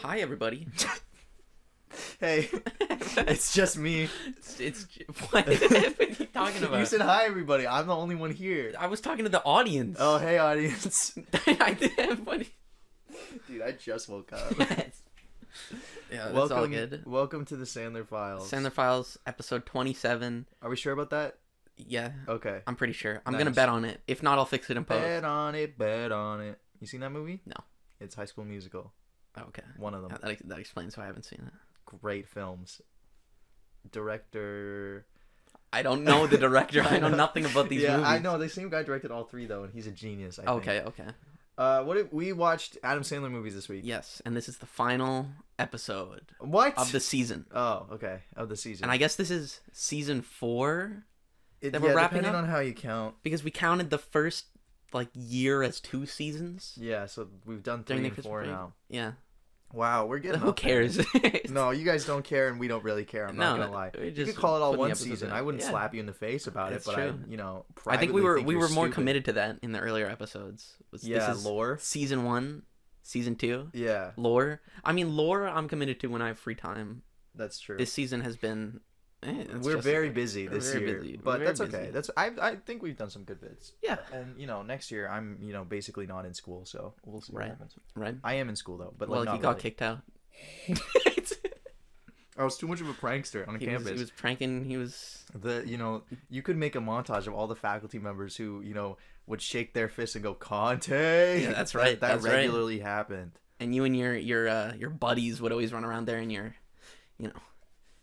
Hi, everybody. Hey, it's just me. It's what are you talking about? You said hi, everybody. I'm the only one here. I was talking to the audience. Oh, hey, audience. I did. Dude, I just woke up. Yes. Yeah, that's all good. Welcome to the Sandler Files. Sandler Files, episode 27. Are we sure about that? Yeah. Okay. I'm pretty sure. I'm Nice. gonna bet on it. If not, I'll fix it in post. Bet on it, bet on it. You seen that movie? No. It's High School Musical. Okay. One of them. That explains why I haven't seen it. Great films. Director... I don't know the director. I know nothing about these movies. Yeah, I know. The same guy directed all three, though, and he's a genius, I think. Okay. We watched Adam Sandler movies this week. Yes, and this is the final episode What? of the season. Oh, okay. Of the season. And I guess this is season 4 that we're yeah, wrapping depending up? on how you count. Because we counted the first year as 2 seasons. Yeah, so we've done During 3 the and 4 Christmas now. Yeah. Wow, we're getting Who up there. cares? No, you guys don't care, and we don't really care. I'm not gonna lie. You could call it all one season. I wouldn't slap you in the face about it, but true. I I think we were more committed to that in the earlier episodes. This is lore. Season 1, season 2. Yeah, Lore. I mean, lore. I'm committed to when I have free time. that's true. This season has been. We're very busy this year, busy. but We're that's very okay. busy. I think we've done some good bits. Yeah. And next year I'm basically not in school, so we'll see what happens. Right. I am in school though, but Well, not he got really. kicked out. I was too much of a prankster on campus. He was pranking. He was. You could make a montage of all the faculty members who would shake their fists and go Conte. Yeah, that's right. That That's right. regularly happened. And you and your buddies would always run around there in your,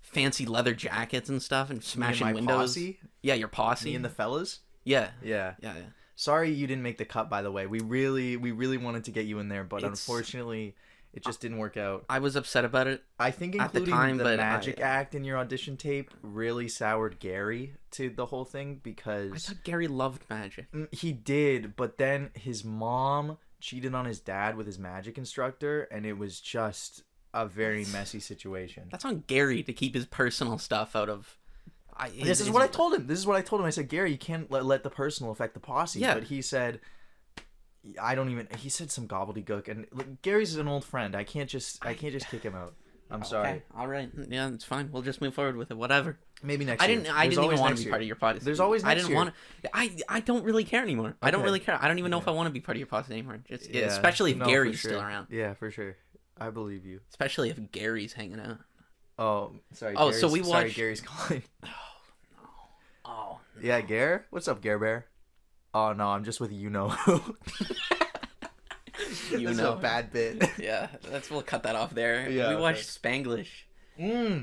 fancy leather jackets and stuff and smashing my windows. Posse? Yeah, your posse. Me and the fellas. Yeah. Yeah. Yeah. Sorry you didn't make the cut. By the way, we really wanted to get you in there, but It's- unfortunately, it just didn't work out. I was upset about it. I think at the including time, the but magic act in your audition tape really soured Gary to the whole thing because I thought Gary loved magic. He did, but then his mom cheated on his dad with his magic instructor, and it was just a very messy situation. That's on Gary to keep his personal stuff out of. This is what I told him. I said, Gary, you can't let the personal affect the posse. Yeah. But he said, he said some gobbledygook, and Gary's an old friend. I can't just kick him out. I'm sorry. Okay. All right. Yeah, it's fine. We'll just move forward with it. Whatever. Maybe next I year. didn't even want to be part of your posse. There's always next year. I don't really care anymore. I don't Okay. really care. I don't even know if I want to be part of your posse anymore. Yeah. Especially if No, Gary's for sure. still around. Yeah, for sure. I believe you. Especially if Gary's hanging out. Oh, sorry. Oh, so we Sorry, watched- Gary's calling. Oh. Yeah, Gare? What's up, Gare Bear? Oh, no, I'm just with who. That's a bad bit. Yeah, we'll cut that off there. Yeah, we okay. watched Spanglish,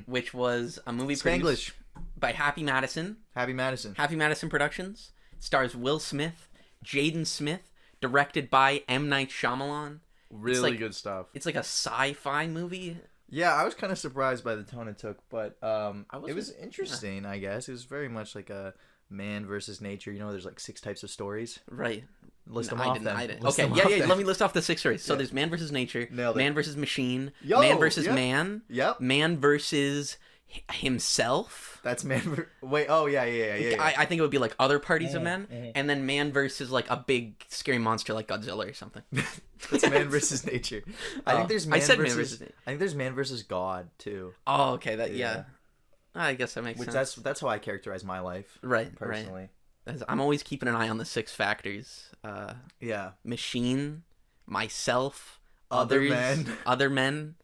which was a movie produced Spanglish. by Happy Madison. Happy Madison. Happy Madison Productions. Stars Will Smith, Jaden Smith, directed by M. Night Shyamalan. Really good stuff. It's like a sci-fi movie. Yeah, I was kind of surprised by the tone it took, but wasn't- it was interesting, I guess. It was very much like a man versus nature. There's like 6 types of stories. Right. List them I off didn't. then. I didn't. List Okay, them yeah, off yeah. then. Let me list off the 6 stories. So Yeah. there's man versus nature, Nailed it. man versus machine, Yo, man versus yeah. man, Yep. man versus himself. That's man. Wait. Oh yeah. I think it would be like other parties of Mm-hmm. men, and then man versus like a big scary monster like Godzilla or something. That's man versus nature. I think there's man I said man versus. versus nature. I think there's man versus God too. Oh, okay. That Yeah. I guess that makes Which sense. that's how I characterize my life. Right. Personally. Right. I'm always keeping an eye on the 6 factors. Yeah. Machine, myself, Other others, men. other men,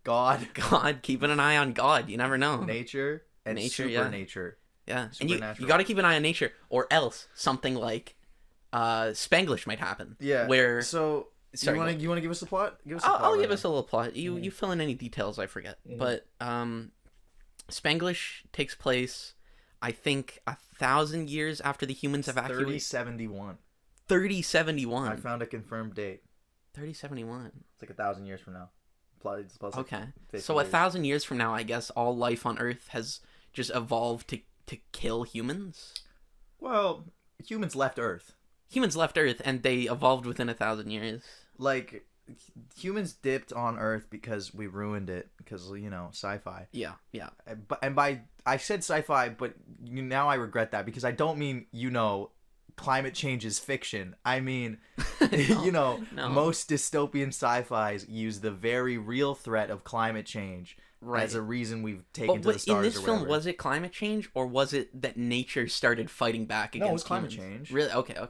God. God. Keeping an eye on God. You never know. Nature and Nature, yeah. supernature. Yeah, and you Supernatural. got to keep an eye on nature, or else something like Spanglish might happen. Yeah. Where So Sorry, you want to give us the plot? Give us the I'll plot give right us a little plot. You fill in any details I forget. But Spanglish takes place, I think, 1,000 years after the humans now. evacuated. 3071. 3071. I found a confirmed date. 3071. It's like 1,000 years from now. It's plus like Okay. 50 So 1,000 years from now, I guess all life on Earth has just evolved to kill humans. Well, humans left Earth. Humans left Earth and they evolved within 1,000 years. Like, humans dipped on Earth because we ruined it because sci-fi. Yeah. I said sci-fi, but now I regret that because I don't mean climate change is fiction. I mean, No. most dystopian sci-fis use the very real threat of climate change as a reason we've taken to the stars. In this or film, whatever. was it climate change or was it that nature started fighting back against No, it was climate humans? change. Really? Okay. I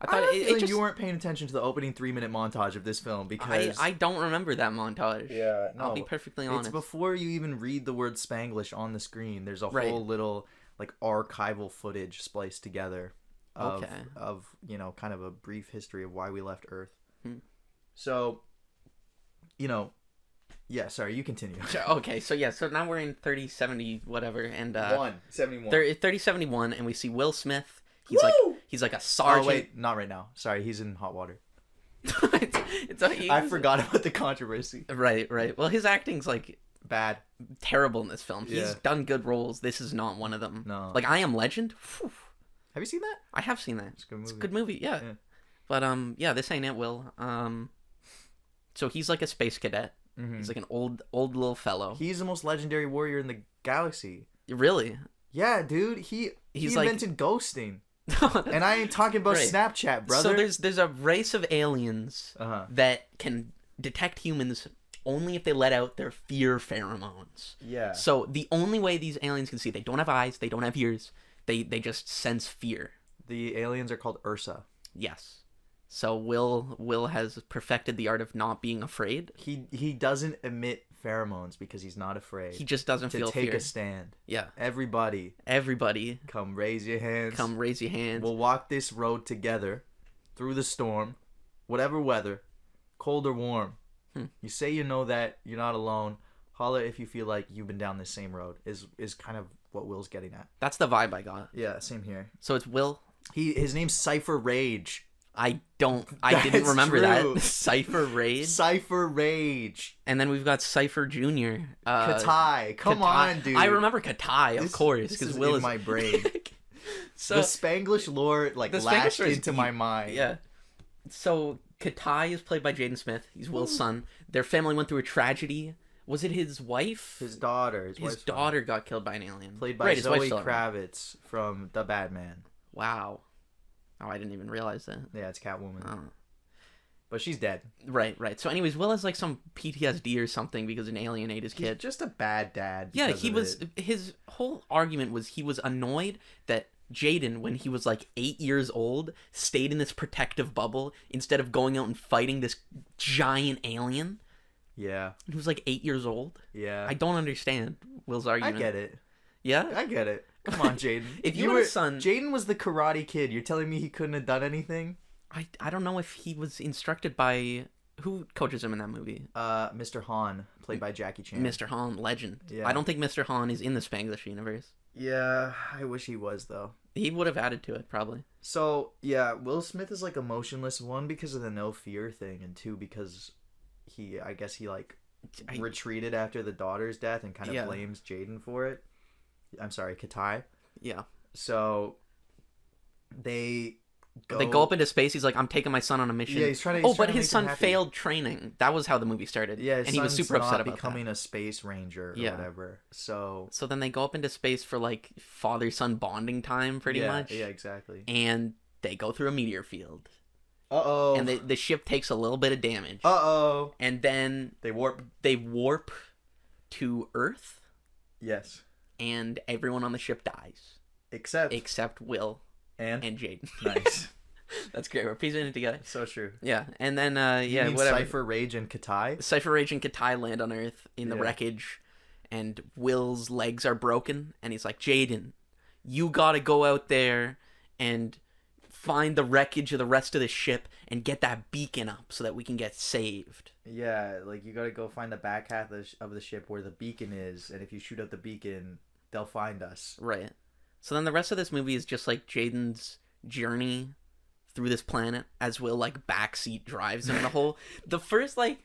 I thought have a it feeling just. you weren't paying attention to the opening 3-minute montage of this film because I don't remember that montage. Yeah, no. I'll be perfectly honest. It's before you even read the word Spanglish on the screen. There's a Right. whole little like archival footage spliced together of kind of a brief history of why we left Earth. So, yeah, sorry, you continue. Okay, so now we're in 3070 whatever and 71. 3071 and we see Will Smith. He's like a Oh sergeant. wait, not right now. Sorry, he's in hot water. It's I forgot about the controversy. Right. Well, his acting's like Bad. terrible in this film. He's Yeah. done good roles. This is not one of them. No. Like I Am Legend. Whew, Have you seen that? I have seen that. It's a good movie. It's a good movie. Yeah. But this ain't it, Will. So he's like a space cadet. Mm-hmm. He's like an old little fellow. He's the most legendary warrior in the galaxy. Really? Yeah, dude. He like- invented ghosting. And I ain't talking about Right. Snapchat, brother. So there's a race of aliens that can detect humans only if they let out their fear pheromones. Yeah. So the only way these aliens can see, they don't have eyes, they don't have ears, they just sense fear. The aliens are called Ursa. Yes. So Will has perfected the art of not being afraid. He doesn't emit pheromones because he's not afraid. He just doesn't to feel take fear. a stand. Yeah. Everybody, come raise your hands. Come raise your hands. We'll walk this road together through the storm, whatever weather, cold or warm. You say you know that you're not alone. Holla if you feel like you've been down this same road. Is kind of what Will's getting at. That's the vibe I got. Yeah, same here. So it's Will. His name's Cypher Rage. I didn't That's remember true. that. Cypher Rage. Cypher Rage. And then we've got Cypher Jr. Katai. Come Katai. on, dude. I remember Katai, of course, This because is Will in is my brain. So The Spanglish lore the Spanglish lashed lore is into deep. my mind. Yeah. So Katai is played by Jaden Smith. He's Will's son. Their family went through a tragedy. Was it his wife? His daughter. His wife's daughter got killed by an alien. played by Right, his wife's Zoe still alive. Kravitz from The Batman. Wow. Oh, I didn't even realize that. Yeah, it's Catwoman. Oh. But she's dead. Right. So anyways, Will has like some PTSD or something because an alien ate his He's kid. just a bad dad. Yeah, because he of was. it. His whole argument was he was annoyed that Jaden, when he was like 8 years old, stayed in this protective bubble instead of going out and fighting this giant alien. Yeah. He was like 8 years old. Yeah. I don't understand Will's I argument. get it. Yeah. I get it. Come on, Jaden. If you were a son- Jaden was the Karate Kid. You're telling me he couldn't have done anything? I don't know if he was instructed by who coaches him in that movie. Mr. Han, played by Jackie Chan. Mr. Han, legend. Yeah. I don't think Mr. Han is in the Spanglish universe. Yeah, I wish he was though. He would have added to it probably. So yeah, Will Smith is like emotionless. One, because of the no fear thing, and two, because I guess he retreated after the daughter's death and kind of blames Jaden for it. I'm sorry, Katai. Yeah. So they They go up into space. He's like, I'm taking my son on a mission. Yeah, he's trying to. But make his son him happy. failed training. That was how the movie started. Yeah, and he was super upset about becoming that. a space ranger or Yeah. whatever. So then they go up into space for like father-son bonding time, pretty much. Yeah, exactly. And they go through a meteor field. Uh-oh. And the ship takes a little bit of damage. Uh-oh. And then They warp. they warp to Earth, Yes. and everyone on the ship dies Except Will and Jaden. nice. That's great. We're piecing it together. So true. Yeah, and then You mean whatever. Cypher, Rage, and Katai? Cypher Rage and Katai land on Earth in the Yeah. wreckage, and Will's legs are broken, and he's like, Jaden, you gotta go out there and find the wreckage of the rest of the ship and get that beacon up so that we can get saved. Yeah, like you gotta go find the back half of the ship where the beacon is, and if you shoot out the beacon, they'll find us. Right. So then the rest of this movie is just like Jaden's journey through this planet as Will like backseat drives him in a hole. The first the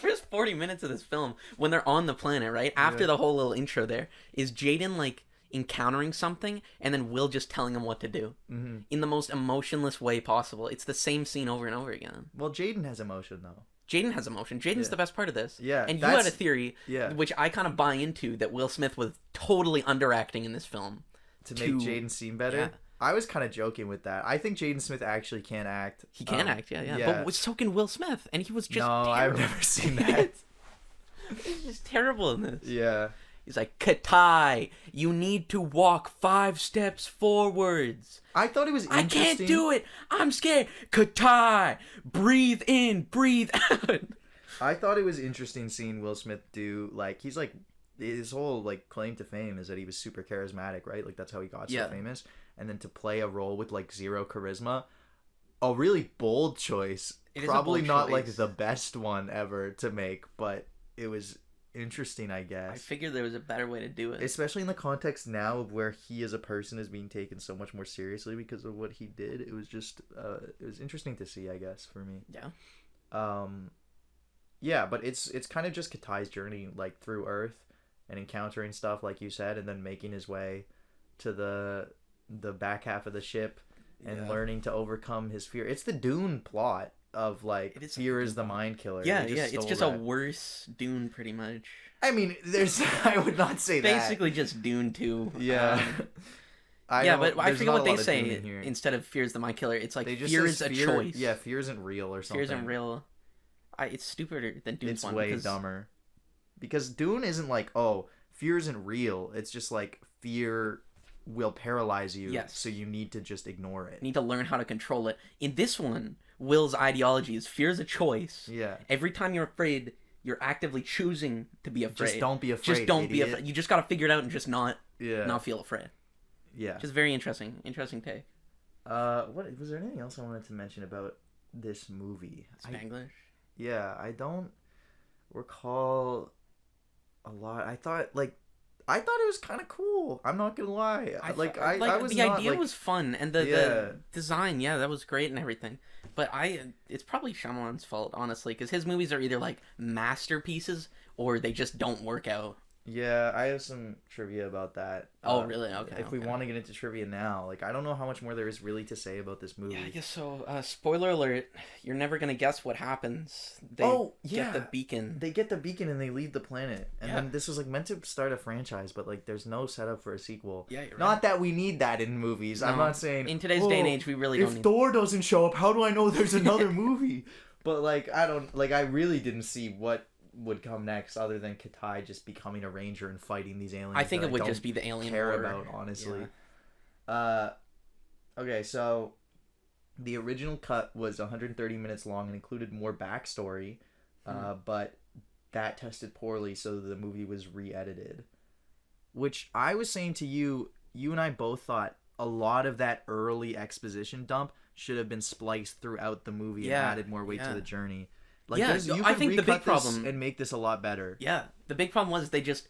first 40 minutes of this film when they're on the planet, right? After the whole little intro there is Jaden like encountering something and then Will just telling him what to do in the most emotionless way possible. It's the same scene over and over again. Well, Jaden has emotion though. Jaden has emotion. Jaden's the best part of this. Yeah, And you had a theory, yeah. which I kind of buy into, that Will Smith was totally underacting in this film. To make Jaden seem better. Yeah. I was kind of joking with that. I think Jaden Smith actually can act. He can act, yeah. But so can Will Smith, and he was just terrible. I've never seen that. He's just terrible in this. Yeah. He's like, Katai, you need to walk 5 steps forwards. I thought it was interesting. I can't do it. I'm scared. Katai, breathe in, breathe out. I thought it was interesting seeing Will Smith do, like, he's like, his whole, like, claim to fame is that he was super charismatic, right? Like, that's how he got so famous. And then to play a role with, like, zero charisma, a really bold choice. Probably not, like, the best one ever to make, but it was interesting, I guess. I figured there was a better way to do it. Especially in the context now of where he as a person is being taken so much more seriously because of what he did. It was just, it was interesting to see, I guess, for me. Yeah. Yeah, but it's kind of just Katai's journey, like, through Earth and encountering stuff, like you said, and then making his way to the back half of the ship and learning to overcome his fear. It's the Dune plot of, like, fear is the mind killer. Yeah, it's just a worse Dune, pretty much. I mean, I would not say that. Basically just Dune 2. Yeah. But I forget what they say instead of fear is the mind killer. It's like fear is a choice. Yeah, fear isn't real or something. Fear isn't real. It's stupider than Dune's one. It's way dumber. Because Dune isn't like, oh, fear isn't real. It's just like fear will paralyze you. Yes. So you need to just ignore it. You need to learn how to control it. In this one, Will's ideology is fear is a choice. Yeah. Every time you're afraid, you're actively choosing to be afraid. Just don't be afraid. Just don't be afraid. You just gotta figure it out and just not feel afraid. Yeah. Just very interesting take. What was there anything else I wanted to mention about this movie? Spanglish? I don't recall a lot. I thought it was kind of cool. I'm not gonna lie. I was the idea was fun, and the design, that was great and everything. But it's probably Shyamalan's fault, honestly, because his movies are either like masterpieces or they just don't work out. Yeah, I have some trivia about that. Oh, really? Okay. If we want to get into trivia now, like, I don't know how much more there is really to say about this movie. Yeah, I guess so. Spoiler alert, you're never going to guess what happens. They get the beacon. They get the beacon and they leave the planet. And then this was, like, meant to start a franchise, but, like, there's no setup for a sequel. Yeah, you're right. Not that we need that in movies. No, I'm not saying... In today's day and age, we really don't need... If Thor doesn't show up, how do I know there's another movie? But, like, I really didn't see what would come next other than Katai just becoming a ranger and fighting these aliens. I think it would just be the alien care war. About, honestly. Yeah. Okay, so the original cut was 130 minutes long and included more backstory, but that tested poorly, so the movie was re-edited. Which I was saying to you and I both thought a lot of that early exposition dump should have been spliced throughout the movie and added more weight to the journey. Like, I think the big problem and make this a lot better. Yeah, the big problem was they just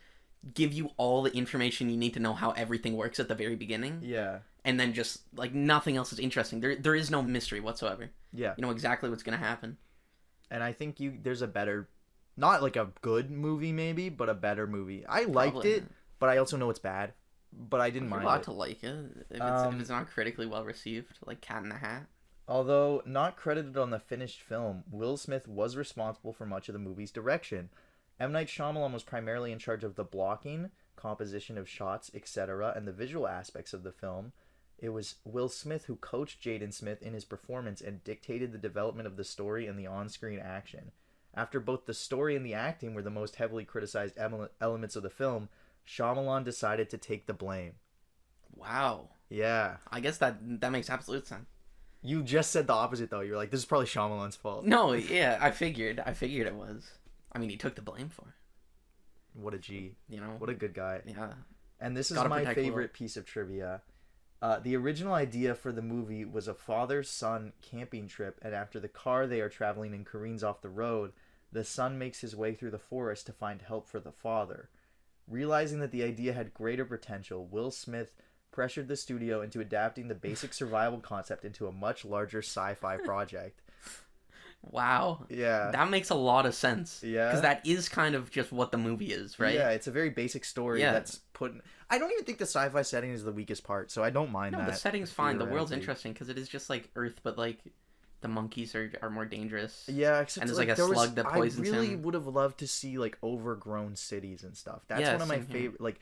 give you all the information you need to know how everything works at the very beginning. Yeah, and then just like nothing else is interesting. There is no mystery whatsoever. Yeah, you know exactly what's gonna happen. And I think there's a better, not like a good movie maybe, but a better movie. I liked it, but I also know it's bad. But I didn't mind it. You're allowed to like it if it's not critically well received, like Cat in the Hat. Although not credited on the finished film, Will Smith was responsible for much of the movie's direction. M. Night Shyamalan was primarily in charge of the blocking, composition of shots, etc., and the visual aspects of the film. It was Will Smith who coached Jaden Smith in his performance and dictated the development of the story and the on-screen action. After both the story and the acting were the most heavily criticized elements of the film, Shyamalan decided to take the blame. Wow. Yeah. I guess that makes absolute sense. You just said the opposite, though. You're like, this is probably Shyamalan's fault. No, yeah, I figured it was. I mean, he took the blame for it. What a G. You know? What a good guy. Yeah. And this is my favorite piece of trivia. The original idea for the movie was a father-son camping trip, and after the car they are traveling in careens off the road, the son makes his way through the forest to find help for the father. Realizing that the idea had greater potential, Will Smith pressured the studio into adapting the basic survival concept into a much larger sci-fi project. Wow. Yeah. That makes a lot of sense. Yeah. Because that is kind of just what the movie is, right? Yeah, it's a very basic story that's put... I don't even think the sci-fi setting is the weakest part, so I don't mind that. No, the setting's fine. The world's interesting because it is just like Earth, but like the monkeys are more dangerous. Yeah, except and there's like a slug that poisons him. I really would have loved to see like overgrown cities and stuff. That's one of my favorite... Like,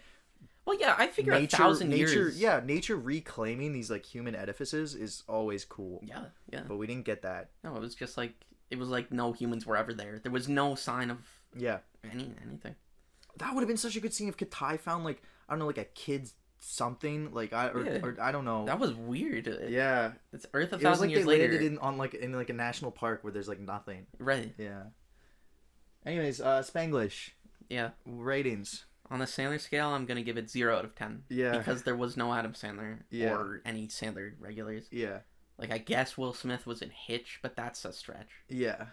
Well, yeah, I figure nature, 1,000 nature, years. yeah, nature reclaiming these like human edifices is always cool. Yeah, yeah. But we didn't get that. No, it was just like no humans were ever there. There was no sign of Yeah, anything. that would have been such a good scene if Katai found like I don't know like a kid's something like or I don't know. That was weird. Yeah, It's Earth it was 1,000 like years they later. landed in like a national park where there's like nothing. Right. Yeah. Anyways, Spanglish Yeah. ratings. On the Sandler scale, I'm gonna give it 0 out of 10. Yeah. Because there was no Adam Sandler Yeah. or any Sandler regulars. Yeah. Like, I guess Will Smith was in Hitch, but that's a stretch. Yeah.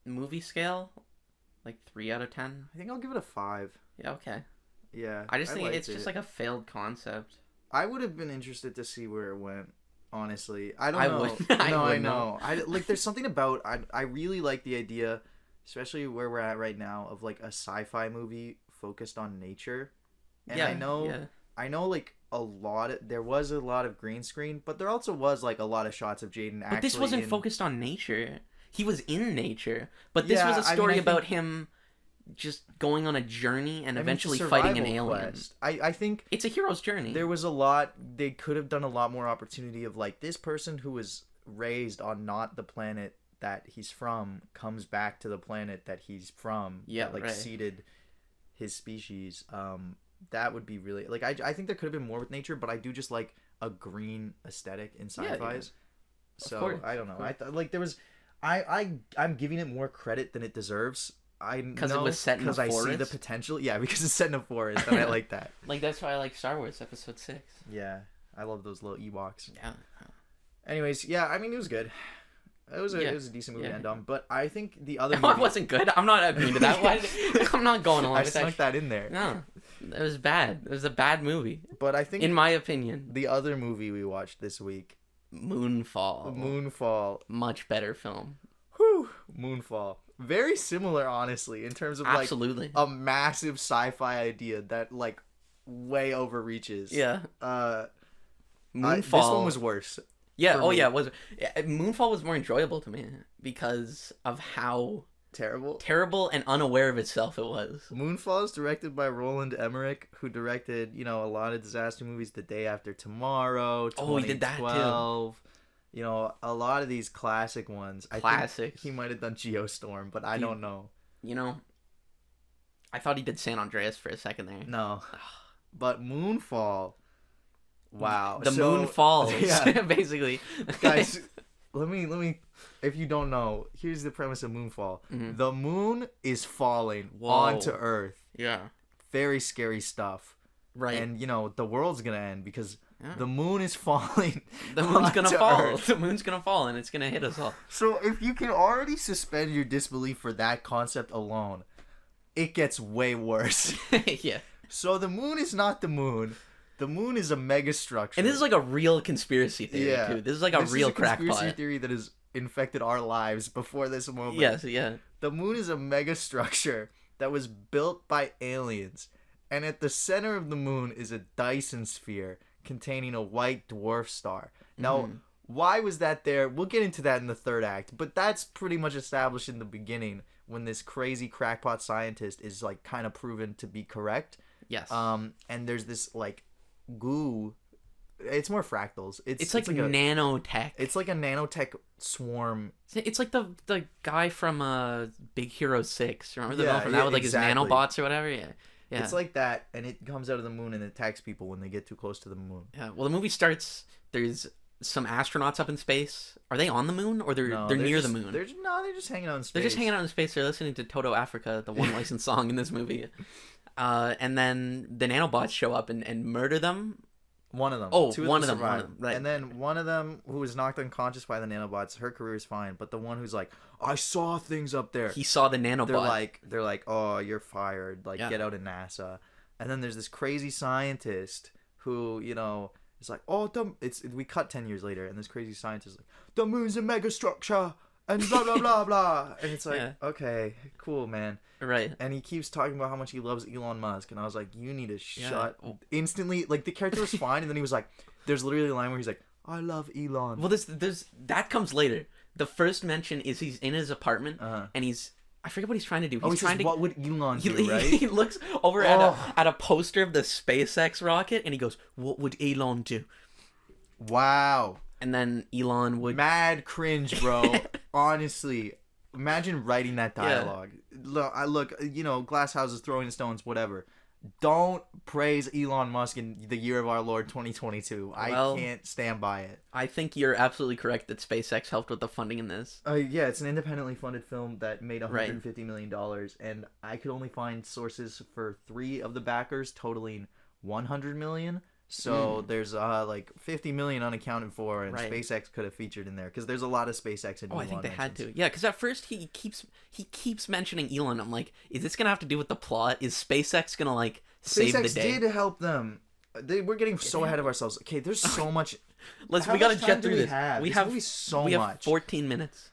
Movie scale, like 3 out of 10. I think I'll give it a 5. Yeah, okay. Yeah. I just think liked it's just like a failed concept. I would have been interested to see where it went. Honestly, I don't I know. would- No, I I would know. I like. There's something about. I really like the idea, especially where we're at right now, of like a sci-fi movie focused on nature. And Yeah, I know. yeah. I know. Like there was a lot of green screen, but there also was like a lot of shots of Jaden. But this wasn't focused on nature. He was in nature, but this was a story about him just going on a journey and eventually fighting an alien. Quest. I think it's a hero's journey. there was a lot. They could have done a lot more opportunity of like this person who was raised on not the planet that he's from comes back to the planet that he's from. Yeah, that, like right. seeded his species. That would be really like I think there could have been more with nature, but I do just like a green aesthetic in sci-fis. Yeah. So course, I don't know. Like there was. I'm giving it more credit than it deserves. Because it was set in a forest? I see the potential. Yeah, because it's set in a forest, and I like that. Like, that's why I like Star Wars Episode 6. Yeah, I love those little Ewoks. Yeah. Anyways, yeah, I mean, it was good. It was a decent movie to end on, but I think the other movie... It wasn't good. I'm not agreeing to that. I'm not going along I with snuck that in there. No, it was bad. It was a bad movie, But I think... in my opinion. The other movie we watched this week... Moonfall. Much better film. Whew. Moonfall. Very similar, honestly, in terms of like Absolutely. a massive sci-fi idea that like way overreaches. Yeah. Moonfall. This one was worse. Yeah. for Oh me. yeah. Moonfall was more enjoyable to me because of how terrible and unaware of itself it was. Moonfall is directed by Roland Emmerich, who directed, a lot of disaster movies, The Day After Tomorrow, 2012. Oh, he did that too. A lot of these classic ones. Classics. I think he might have done Geostorm, but I don't know. I thought he did San Andreas for a second there. No. But Moonfall. Wow. The moon falls, Yeah. basically. Guys, let me if you don't know, here's the premise of Moonfall. Mhm. The moon is falling Whoa. onto Earth. Yeah. Very scary stuff. Right. And the world's gonna end because Yeah. the moon is falling. The moon's gonna onto fall. Earth. The moon's gonna fall, and it's gonna hit us all. So if you can already suspend your disbelief for that concept alone, it gets way worse. Yeah. So the moon is not the moon. The moon is a megastructure. And this is like a real conspiracy theory, Yeah. too. This is like a real conspiracy crackpot. theory that has infected our lives before this moment. Yes, yeah. The moon is a megastructure that was built by aliens. And at the center of the moon is a Dyson sphere containing a white dwarf star. Now, why was that there? We'll get into that in the third act, but that's pretty much established in the beginning when this crazy crackpot scientist is like kind of proven to be correct. Yes. And there's this like goo. It's more fractals. It's like nanotech. It's like a nanotech swarm. It's like the guy from Big Hero 6. Remember the Yeah, villain from that with like exactly. his nanobots or whatever? Yeah. Yeah. It's like that, and it comes out of the moon and attacks people when they get too close to the moon. Yeah. Well, the movie starts. There's some astronauts up in space. Are they on the moon or they're near the moon? They're just hanging out in space. They're just hanging out in space. They're listening to Toto Africa, the one licensed song in this movie. And then the nanobots show up and murder them. One of them. Oh, Two one of them them. survive. Right. And then one of them, who was knocked unconscious by the nanobots, her career is fine. But the one who's like, I saw things up there. He saw the nanobot. They're like, oh, you're fired. Like, Yeah. get out of NASA. And then there's this crazy scientist who, is like, oh, we cut 10 years later, and this crazy scientist is like, the moon's a megastructure, and blah, blah, blah, blah. And it's like, Yeah. okay, cool, man. Right. And he keeps talking about how much he loves Elon Musk, and I was like, you need to Yeah. shut. Instantly, like, the character was fine, and then he was like, there's literally a line where he's like, I love Elon. Well, there's that comes later. The first mention is he's in his apartment, Uh-huh. and I forget what he's trying to do. Oh, He's he trying says, to. what would Elon do, He, right? he looks over Oh. at a poster of the SpaceX rocket, and he goes, "What would Elon do?" Wow. And then Elon would. Mad cringe, bro. Honestly. Imagine writing that dialogue. Look, you know, glass houses, throwing stones, whatever. Don't praise Elon Musk in the year of our Lord 2022. Well, I can't stand by it. I think you're absolutely correct that SpaceX helped with the funding in this. Yeah, it's an independently funded film that made $150 Right. million, and I could only find sources for 3 of the backers totaling $100 million. So there's like 50 million unaccounted for, and Right. SpaceX could have featured in there because there's a lot of SpaceX in. Oh, I think they had to. Yeah, because at first he keeps mentioning Elon. I'm like, is this gonna have to do with the plot? Is SpaceX gonna like save SpaceX the day? did help them. We're getting so ahead of ourselves. Okay, there's so much. We How gotta much time jet do through we this. have? We This have movie's so we have much. 14 minutes.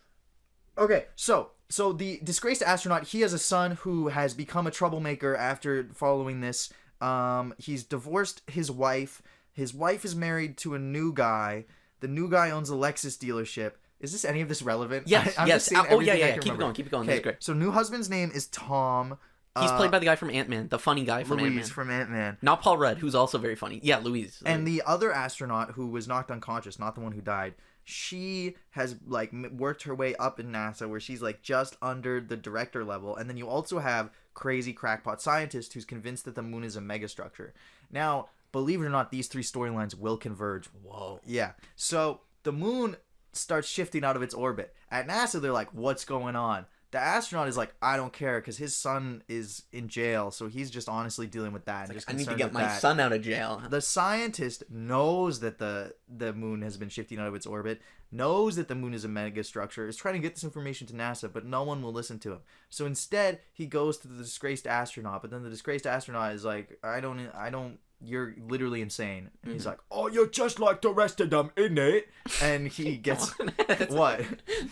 Okay, so the disgraced astronaut, he has a son who has become a troublemaker after following this. He's divorced his wife. His wife is married to a new guy. The new guy owns a Lexus dealership. Is this any of this relevant? Yes, I'm yes. just saying Oh, yeah, everything I yeah. can Keep remember. it going. Okay, That's great. so new husband's name is Tom. He's played by the guy from Ant-Man, the funny guy from Ant-Man. Louise from Ant-Man. Not Paul Rudd, who's also very funny. Yeah, Louise. And the other astronaut who was knocked unconscious, not the one who died, she has like worked her way up in NASA where she's like just under the director level. And then you also have crazy crackpot scientist who's convinced that the moon is a megastructure. Now, believe it or not, these 3 storylines will converge. Whoa. Yeah. So the moon starts shifting out of its orbit. At NASA, they're like, what's going on? The astronaut is like, I don't care because his son is in jail. So he's just honestly dealing with that. And just I need to concerned get with my that. son out of jail. The scientist knows that the moon has been shifting out of its orbit, knows that the moon is a megastructure, is trying to get this information to NASA, but no one will listen to him. So instead, he goes to the disgraced astronaut, but then the disgraced astronaut is like, I don't, you're literally insane. And he's like, oh, you're just like the rest of them, innit? And he gets, what?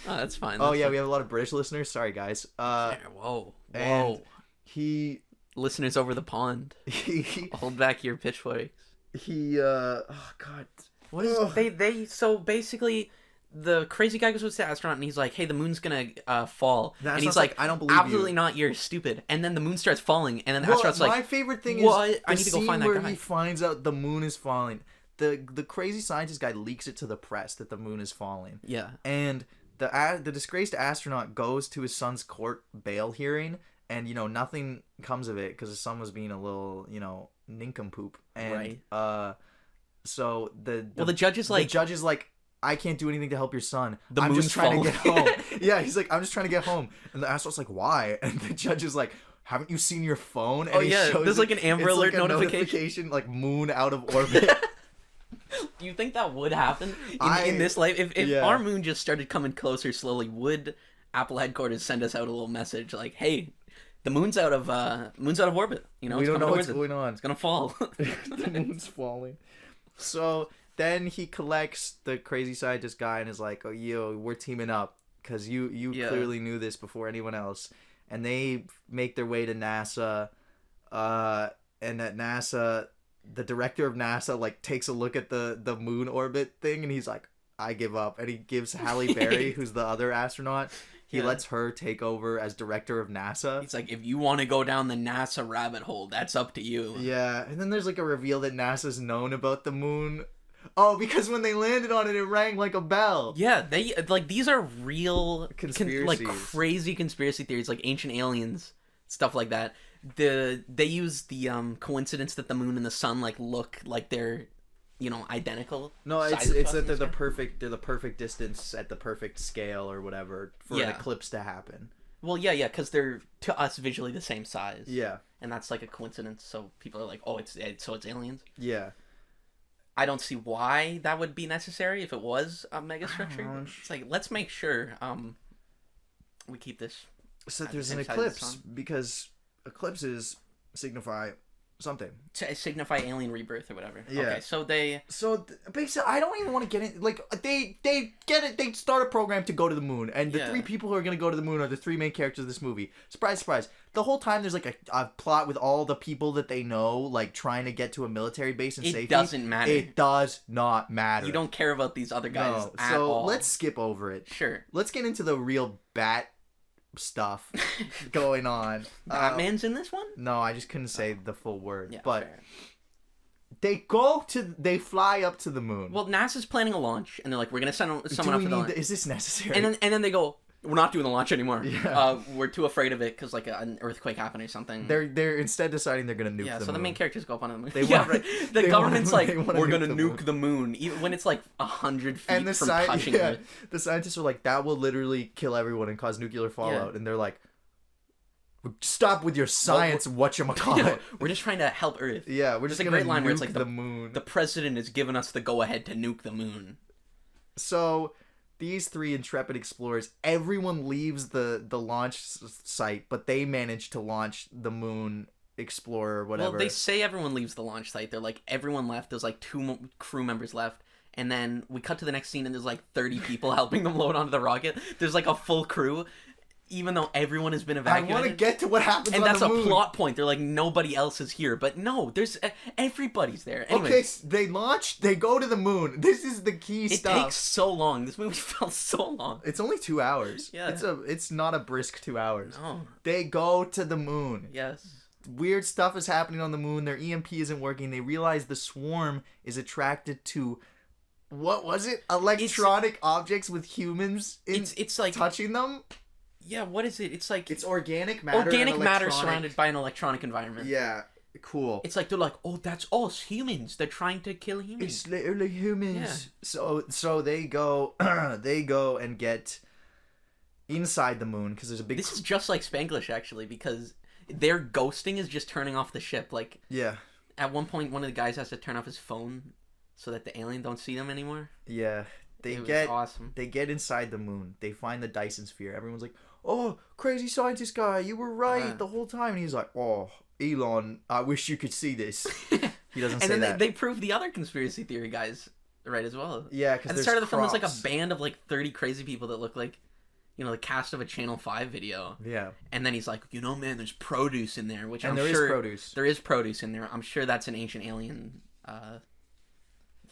Oh, that's fine. Oh, that's yeah, fine. we have a lot of British listeners. Sorry, guys. Whoa. And he Listeners over the pond, hold back your pitchforks. oh, God. What is they so basically the crazy guy goes with the astronaut and he's like, hey, the moon's gonna fall. The And he's astronaut's like, I don't believe you. absolutely not, you're stupid. And then the moon starts falling, and then the Well, astronaut's my like, favorite thing what? is I the need to go scene find that where guy. he finds out the moon is falling. The crazy scientist guy leaks it to the press that the moon is falling. yeah. And the disgraced astronaut goes to his son's court bail hearing, and nothing comes of it because his son was being a little nincompoop. And Right. so the judge is like, the judge is like, I can't do anything to help your son. The I'm moon's just trying to get falling." home. Yeah, he's like, I'm just trying to get home. And the astronaut's like, why? And the judge is like, haven't you seen your phone? And Oh, he yeah, shows there's it. like an Amber It's Alert like a notification. like moon out of orbit. do you think that would happen I- in this life? If yeah. our moon just started coming closer slowly, would Apple headquarters send us out a little message like, hey, the moon's out of orbit. We it's don't coming know what's towards it. going on. It's gonna fall. The moon's falling. So then he collects the crazy scientist guy and is like, oh, yo, we're teaming up because you Yeah. clearly knew this before anyone else. And they make their way to NASA. And at NASA, the director of NASA like takes a look at the moon orbit thing and he's like, I give up. And he gives Halle Berry, who's the other astronaut, he Yeah. lets her take over as director of NASA. He's like, if you want to go down the NASA rabbit hole, that's up to you. Yeah, and then there's like a reveal that NASA's known about the moon. Oh, because when they landed on it, it rang like a bell. Yeah, they like these are real like Conspiracies. crazy conspiracy theories, like ancient aliens, stuff like that. They use the coincidence that the moon and the sun like look like they're identical. No, it's sizes that they're and stuff. they're the perfect distance at the perfect scale or whatever for Yeah. an eclipse to happen. Well, yeah, because they're to us visually the same size. Yeah, and that's like a coincidence. So people are like, oh, it's aliens. yeah. I don't see why that would be necessary if it was a megastructure. It's like, let's make sure we keep this. So At the there's an same size of the eclipse sun. because eclipses signify something. To signify alien rebirth or whatever. Yeah. Okay, so they. So basically, I don't even want to get in. Like they get it. They start a program to go to the moon, and the Yeah. 3 people who are going to go to the moon are the 3 main characters of this movie. Surprise, surprise. The whole time there's like a plot with all the people that they know, like trying to get to a military base in It safety. doesn't matter. It does not matter. You don't care about these other guys No. at So all. let's skip over it. Sure. Let's get into the real bat stuff going on. Batman's in this one? No, I just couldn't say the full word. Yeah, but fair. they fly up to the moon. Well, NASA's planning a launch, and they're like, we're gonna send someone up to the launch. Is this necessary? And then they go, we're not doing the launch anymore. Yeah. We're too afraid of it because like an earthquake happened or something. They're instead deciding they're gonna nuke the moon. Yeah, so the main characters go up on the moon. Right. The government's like, they wanna we're gonna nuke nuke the moon, even when it's like 100 feet and from touching it. the scientists are like, that will literally kill everyone and cause nuclear fallout. Yeah. And they're like, stop with your science, whatchamacallit. We're just trying to help Earth. Yeah, we're just There's a gonna great line nuke where it's like the moon. The president has given us the go-ahead to nuke the moon. So these three intrepid explorers, everyone leaves the launch site, but they manage to launch the moon explorer or whatever. Well, they say everyone leaves the launch site. They're like, everyone left. There's like 2 crew members left. And then we cut to the next scene and there's like 30 people helping them load onto the rocket. There's like a full crew, even though everyone has been evacuated. I want to get to what happens and on that's the moon. a plot point. They're like, nobody else is here. But no, there's everybody's there. Anyways, okay, they launch, they go to the moon. This is the key stuff. It takes so long. This movie felt so long. It's only 2 hours. Yeah. It's not a brisk 2 hours. No. They go to the moon. Yes. Weird stuff is happening on the moon. Their EMP isn't working. They realize the swarm is attracted to, what was it? Electronic objects with humans it's like touching them? Yeah, what is it? It's like It's organic matter. organic matter surrounded by an electronic environment. Yeah, cool. It's like they're like, oh, that's us humans. They're trying to kill humans. It's literally humans. Yeah. So they go and get inside the moon because there's a big. This is just like Spanglish actually, because their ghosting is just turning off the ship. Like, yeah. At one point, one of the guys has to turn off his phone so that the alien don't see them anymore. Yeah. Awesome. They get inside the moon. They find the Dyson sphere. Everyone's like, "Oh, crazy scientist guy, you were right the whole time." And he's like, "Oh, Elon, I wish you could see this." He doesn't say that. And then they prove the other conspiracy theory guys right as well. Yeah, because at the start of the film, there's like a band of like 30 crazy people that look like, you know, the cast of a Channel 5 video. Yeah. And then he's like, you know, man, there's produce in there, which and I'm there sure is produce. There is produce in there. I'm sure that's an ancient alien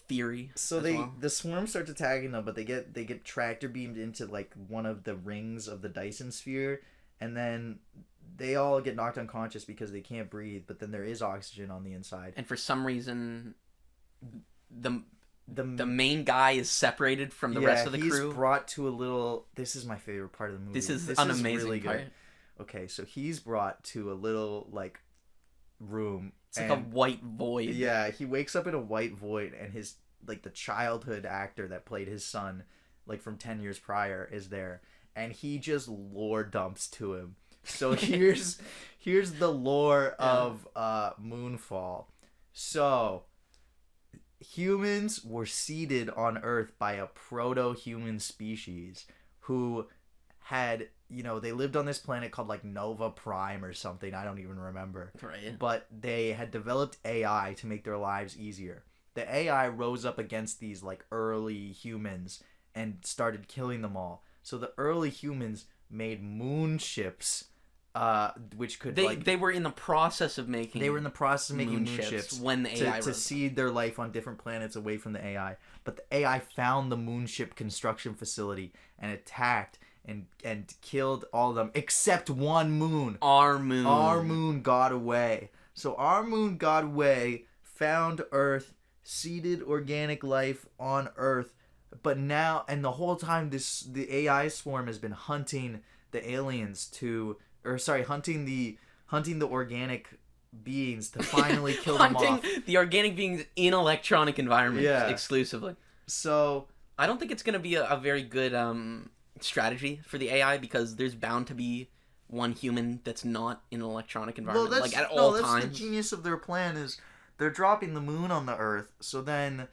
theory. So the swarm starts attacking them, but they get tractor beamed into like one of the rings of the Dyson sphere, and then they all get knocked unconscious because they can't breathe. But then there is oxygen on the inside, and for some reason, the main guy is separated from the rest of the crew. He's brought to a little. This is my favorite part of the movie. This is an amazing really part. Good. Okay, so he's brought to a little like room. It's like a white void. Yeah, he wakes up in a white void, and his like the childhood actor that played his son, like from 10 years prior, is there, and he just lore dumps to him. So here's the lore of Moonfall. So humans were seeded on Earth by a proto-human species who had, you know, they lived on this planet called like Nova Prime or something. I don't even remember. Right. But they had developed AI to make their lives easier. The AI rose up against these like early humans and started killing them all. So the early humans made moon ships, which could they were in the process of making. They were in the process of making moon ships when the AI to seed their life on different planets away from the AI. But the AI found the moon ship construction facility and attacked and killed all of them except one moon. Our moon. Our moon got away. So our moon got away, found Earth, seeded organic life on Earth. But now, and the whole time, the AI swarm has been hunting the aliens hunting the organic beings to finally kill them off. Hunting the organic beings in electronic environments exclusively. So I don't think it's going to be a very good strategy for the AI, because there's bound to be one human that's not in an electronic environment, like at all times. That's the genius of their plan is they're dropping the moon on the Earth, so then,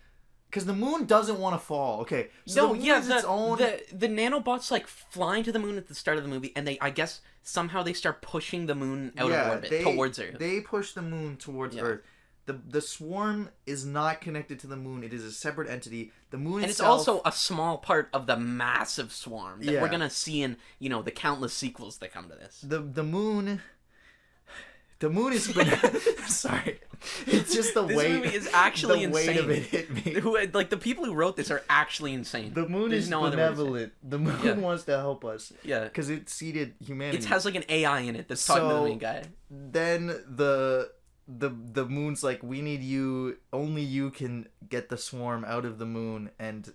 because the moon doesn't want to fall. Okay, so the nanobots like flying to the moon at the start of the movie, and I guess somehow they start pushing the moon out of orbit towards Earth. They push the moon towards Earth. The swarm is not connected to the moon. It is a separate entity. The moon and itself... it's also a small part of the massive swarm that we're going to see in, you know, the countless sequels that come to this. The moon... The moon is sorry. It's just the This weight. movie is actually the weight insane. of it hit me. The people who wrote this are actually insane. The moon There's is no other way to say it. benevolent. The moon wants to help us. Yeah. Because it seeded humanity. It has like an AI in it that's talking to the main guy. Then the moon's like, we need you. Only you can get the swarm out of the moon and,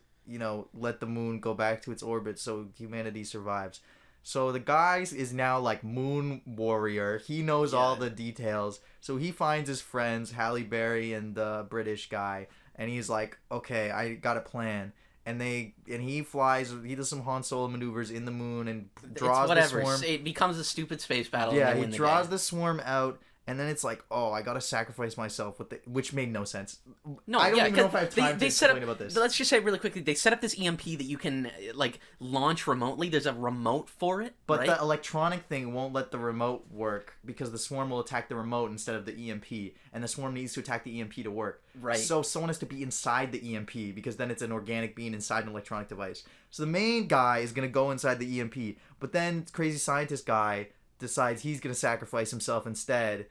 let the moon go back to its orbit so humanity survives. So the guy is now like moon warrior. He knows all the details. So he finds his friends, Halle Berry and the British guy, and he's like, okay, I got a plan. And he flies. He does some Han Solo maneuvers in the moon and draws the swarm. It becomes a stupid space battle. Yeah, he draws the swarm out. And then it's like, oh, I gotta sacrifice myself which made no sense. No, I don't even know if I have time to explain about this. Let's just say really quickly, they set up this EMP that you can launch remotely. There's a remote for it, but right? the electronic thing won't let the remote work because the swarm will attack the remote instead of the EMP, and the swarm needs to attack the EMP to work. Right. So someone has to be inside the EMP because then it's an organic being inside an electronic device. So the main guy is gonna go inside the EMP, but then crazy scientist guy decides he's gonna sacrifice himself instead.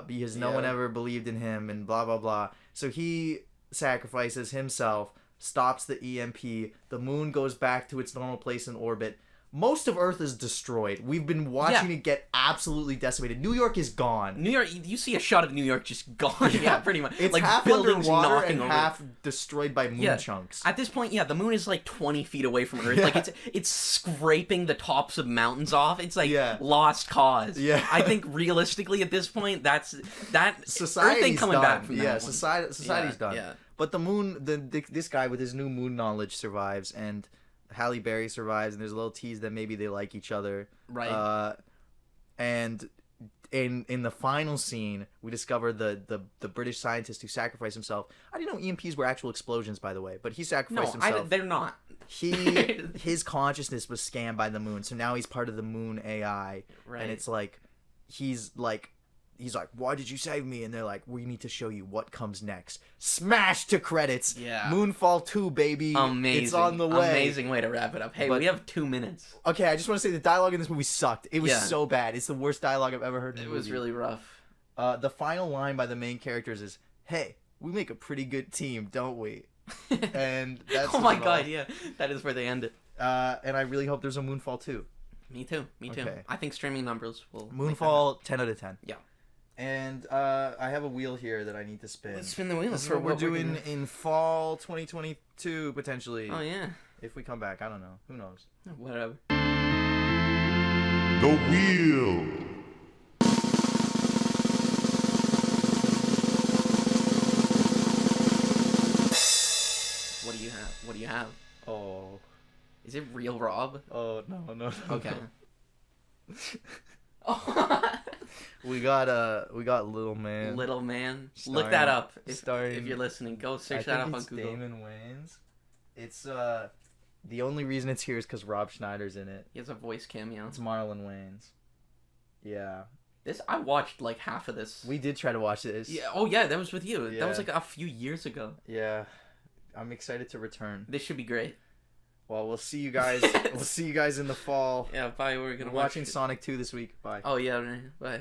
Because no one ever believed in him and blah, blah, blah. So he sacrifices himself, stops the EMP, the moon goes back to its normal place in orbit. Most of Earth is destroyed. We've been watching it get absolutely decimated. New York is gone. New York, you see a shot of New York just gone. Yeah, pretty much. It's like half buildings underwater knocking and over. half destroyed by moon chunks. At this point, the moon is like 20 feet away from Earth. Like it's scraping the tops of mountains off. It's like lost cause. Yeah. I think realistically at this point, that Society's Earth ain't coming done. back from that. Yeah, one. society's done. Yeah. But the moon, this guy with his new moon knowledge survives, and Halle Berry survives, and there's a little tease that maybe they like each other. Right. And in the final scene, we discover the British scientist who sacrificed himself. I didn't know EMPs were actual explosions, by the way, but he sacrificed himself. They're not. His consciousness was scanned by the moon, so now he's part of the moon AI. Right. And it's like, he's like, why did you save me? And they're like, we need to show you what comes next. Smash to credits. Yeah. Moonfall 2, baby. Amazing. It's on the way. Amazing way to wrap it up. Hey, we have 2 minutes. Okay, I just want to say the dialogue in this movie sucked. It was so bad. It's the worst dialogue I've ever heard in a movie. It was really rough. The final line by the main characters is, hey, we make a pretty good team, don't we? And that's oh my god, yeah. That is where they end it. And I really hope there's a Moonfall 2. Me too. Okay. I think streaming numbers will Moonfall 10 out of 10. Yeah. And I have a wheel here that I need to spin. Let's spin the wheel. This is what we're doing in fall 2022, potentially. Oh, yeah. If we come back. I don't know. Who knows? Whatever. The wheel. What do you have? What do you have? Oh. Is it real Rob? Oh, no. Okay. We got Little Man. Little Man. Starring- Look that up if starring- you're listening. Go search I that up think on it's Google. Damon Wayans. It's the only reason it's here is because Rob Schneider's in it. He has a voice cameo. It's Marlon Wayans. Yeah. I watched like half of this. We did try to watch this. Yeah. Oh yeah, that was with you. Yeah. That was like a few years ago. Yeah. I'm excited to return. This should be great. Well, we'll see you guys. We'll see you guys in the fall. Yeah. Bye. We're gonna We're watching Sonic 2 this week. Bye. Oh yeah. Bye.